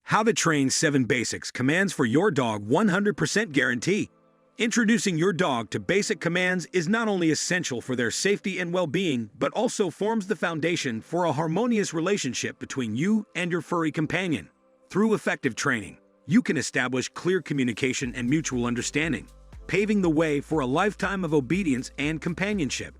How to train 7 basics commands for your dog 100% guarantee. Introducing your dog to basic commands is not only essential for their safety and well-being, but also forms the foundation for a harmonious relationship between you and your furry companion. Through effective training, you can establish clear communication and mutual understanding, paving the way for a lifetime of obedience and companionship.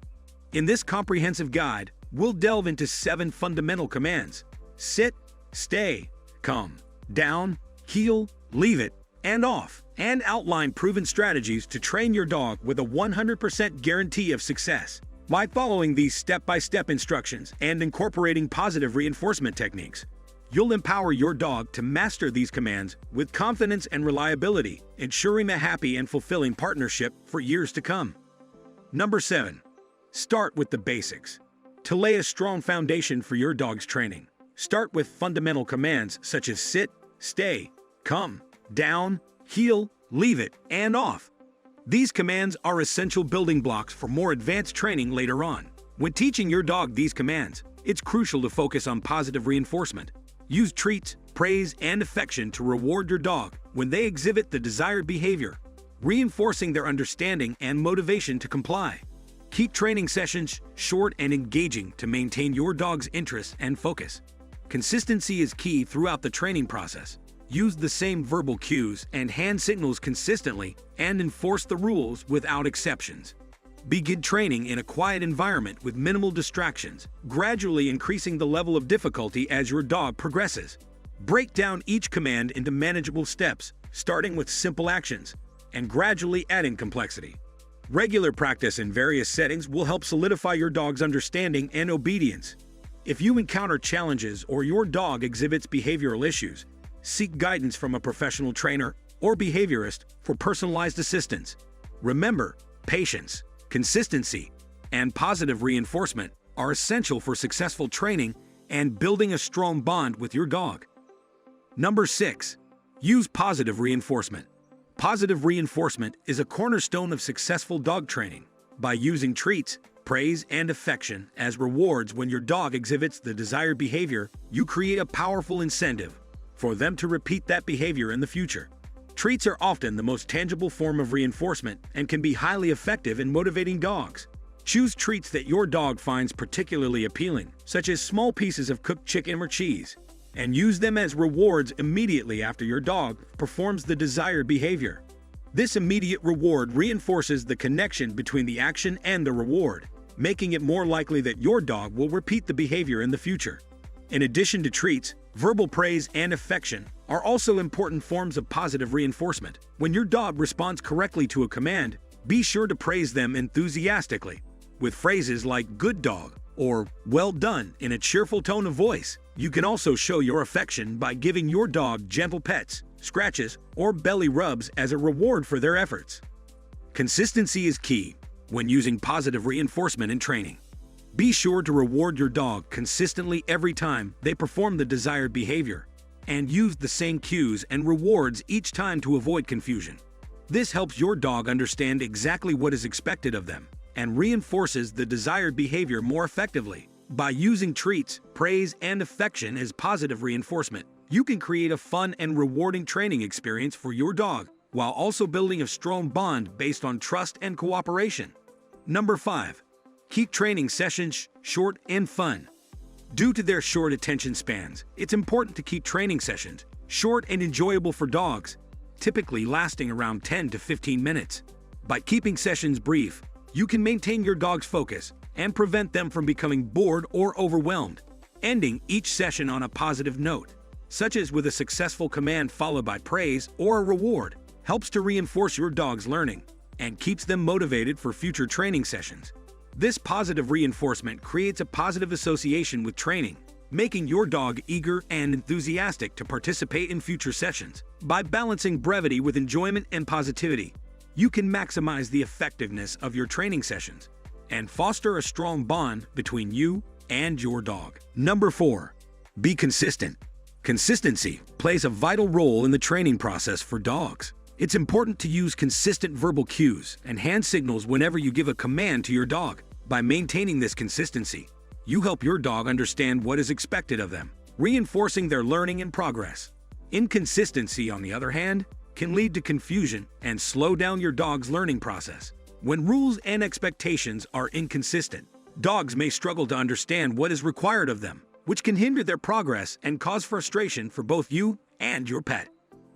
In this comprehensive guide, we'll delve into 7 fundamental commands: sit, stay, come, down, heel, leave it, and off, and outline proven strategies to train your dog with a 100% guarantee of success. By following these step-by-step instructions and incorporating positive reinforcement techniques, you'll empower your dog to master these commands with confidence and reliability, ensuring a happy and fulfilling partnership for years to come. Number 7. Start with the basics. To lay a strong foundation for your dog's training, start with fundamental commands such as sit, stay, come, down, heel, leave it, and off. These commands are essential building blocks for more advanced training later on. When teaching your dog these commands, it's crucial to focus on positive reinforcement. Use treats, praise, and affection to reward your dog when they exhibit the desired behavior, reinforcing their understanding and motivation to comply. Keep training sessions short and engaging to maintain your dog's interest and focus. Consistency is key throughout the training process. Use the same verbal cues and hand signals consistently and enforce the rules without exceptions. Begin training in a quiet environment with minimal distractions, gradually increasing the level of difficulty as your dog progresses. Break down each command into manageable steps, starting with simple actions and gradually adding complexity. Regular practice in various settings will help solidify your dog's understanding and obedience. If you encounter challenges or your dog exhibits behavioral issues, seek guidance from a professional trainer or behaviorist for personalized assistance. Remember, patience, consistency, and positive reinforcement are essential for successful training and building a strong bond with your dog. Number 6. Use positive reinforcement. Positive reinforcement is a cornerstone of successful dog training. By using treats, praise, and affection as rewards when your dog exhibits the desired behavior, you create a powerful incentive for them to repeat that behavior in the future. Treats are often the most tangible form of reinforcement and can be highly effective in motivating dogs. Choose treats that your dog finds particularly appealing, such as small pieces of cooked chicken or cheese, and use them as rewards immediately after your dog performs the desired behavior. This immediate reward reinforces the connection between the action and the reward, making it more likely that your dog will repeat the behavior in the future. In addition to treats, verbal praise and affection are also important forms of positive reinforcement. When your dog responds correctly to a command, be sure to praise them enthusiastically, with phrases like "good dog" or "well done" in a cheerful tone of voice. You can also show your affection by giving your dog gentle pets, scratches, or belly rubs as a reward for their efforts. Consistency is key when using positive reinforcement in training. Be sure to reward your dog consistently every time they perform the desired behavior, and use the same cues and rewards each time to avoid confusion. This helps your dog understand exactly what is expected of them and reinforces the desired behavior more effectively. By using treats, praise, and affection as positive reinforcement, you can create a fun and rewarding training experience for your dog while also building a strong bond based on trust and cooperation. Number 5. Keep training sessions short and fun. Due to their short attention spans, it's important to keep training sessions short and enjoyable for dogs, typically lasting around 10 to 15 minutes. By keeping sessions brief, you can maintain your dog's focus and prevent them from becoming bored or overwhelmed. Ending each session on a positive note, such as with a successful command followed by praise or a reward, helps to reinforce your dog's learning and keeps them motivated for future training sessions. This positive reinforcement creates a positive association with training, making your dog eager and enthusiastic to participate in future sessions. By balancing brevity with enjoyment and positivity, you can maximize the effectiveness of your training sessions and foster a strong bond between you and your dog. Number 4. Be consistent. Consistency plays a vital role in the training process for dogs. It's important to use consistent verbal cues and hand signals whenever you give a command to your dog. By maintaining this consistency, you help your dog understand what is expected of them, reinforcing their learning and progress. Inconsistency, on the other hand, can lead to confusion and slow down your dog's learning process. When rules and expectations are inconsistent, dogs may struggle to understand what is required of them, which can hinder their progress and cause frustration for both you and your pet.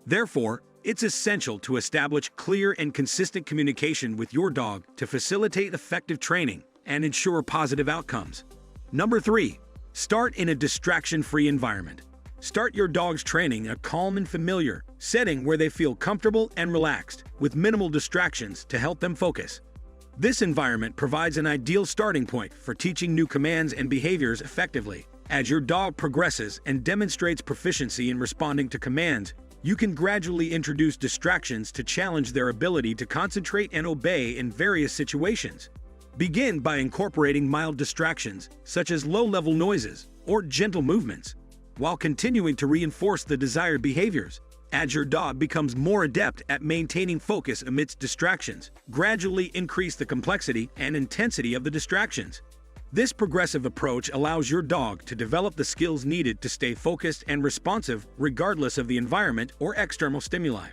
Therefore, it's essential to establish clear and consistent communication with your dog to facilitate effective training and ensure positive outcomes. Number 3. Start in a distraction-free environment. Start your dog's training in a calm and familiar setting where they feel comfortable and relaxed, with minimal distractions to help them focus. This environment provides an ideal starting point for teaching new commands and behaviors effectively. As your dog progresses and demonstrates proficiency in responding to commands, you can gradually introduce distractions to challenge their ability to concentrate and obey in various situations. Begin by incorporating mild distractions, such as low-level noises or gentle movements, while continuing to reinforce the desired behaviors. As your dog becomes more adept at maintaining focus amidst distractions, gradually increase the complexity and intensity of the distractions. This progressive approach allows your dog to develop the skills needed to stay focused and responsive regardless of the environment or external stimuli.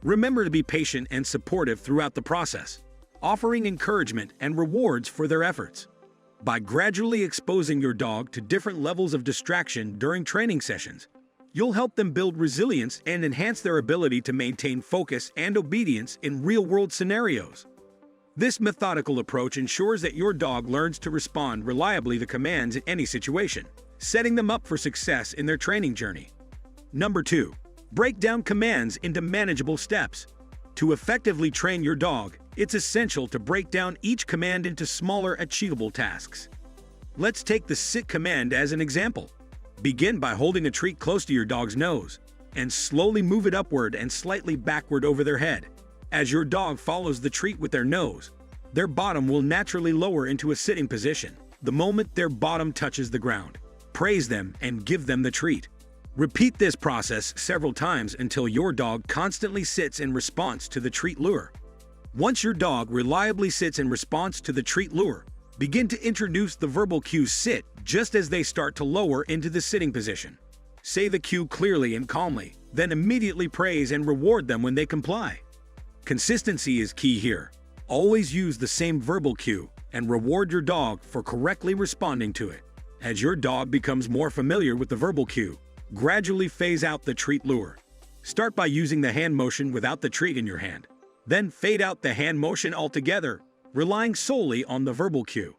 Remember to be patient and supportive throughout the process, offering encouragement and rewards for their efforts. By gradually exposing your dog to different levels of distraction during training sessions, you'll help them build resilience and enhance their ability to maintain focus and obedience in real-world scenarios. This methodical approach ensures that your dog learns to respond reliably to commands in any situation, setting them up for success in their training journey. Number 2. Break down commands into manageable steps. To effectively train your dog, it's essential to break down each command into smaller, achievable tasks. Let's take the sit command as an example. Begin by holding a treat close to your dog's nose, and slowly move it upward and slightly backward over their head. As your dog follows the treat with their nose, their bottom will naturally lower into a sitting position the moment their bottom touches the ground. Praise them and give them the treat. Repeat this process several times until your dog constantly sits in response to the treat lure. Once your dog reliably sits in response to the treat lure, begin to introduce the verbal cue sit just as they start to lower into the sitting position. Say the cue clearly and calmly, then immediately praise and reward them when they comply. Consistency is key here. Always use the same verbal cue and reward your dog for correctly responding to it. As your dog becomes more familiar with the verbal cue, gradually phase out the treat lure. Start by using the hand motion without the treat in your hand. Then fade out the hand motion altogether, relying solely on the verbal cue.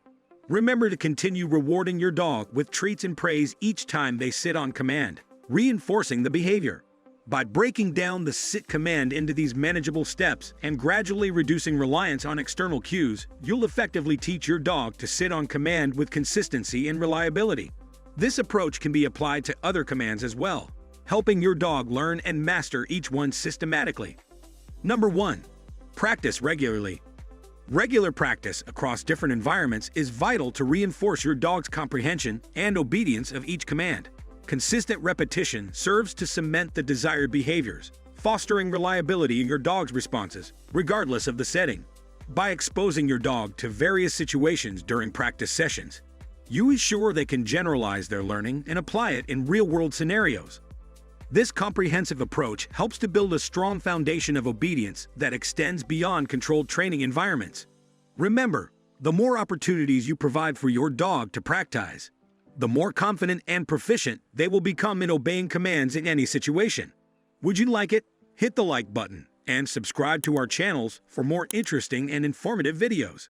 Remember to continue rewarding your dog with treats and praise each time they sit on command, reinforcing the behavior. By breaking down the sit command into these manageable steps and gradually reducing reliance on external cues, you'll effectively teach your dog to sit on command with consistency and reliability. This approach can be applied to other commands as well, helping your dog learn and master each one systematically. Number 1. Practice regularly. Regular practice across different environments is vital to reinforce your dog's comprehension and obedience of each command. Consistent repetition serves to cement the desired behaviors, fostering reliability in your dog's responses, regardless of the setting. By exposing your dog to various situations during practice sessions, you ensure they can generalize their learning and apply it in real-world scenarios. This comprehensive approach helps to build a strong foundation of obedience that extends beyond controlled training environments. Remember, the more opportunities you provide for your dog to practice, the more confident and proficient they will become in obeying commands in any situation. Would you like it? Hit the like button and subscribe to our channels for more interesting and informative videos.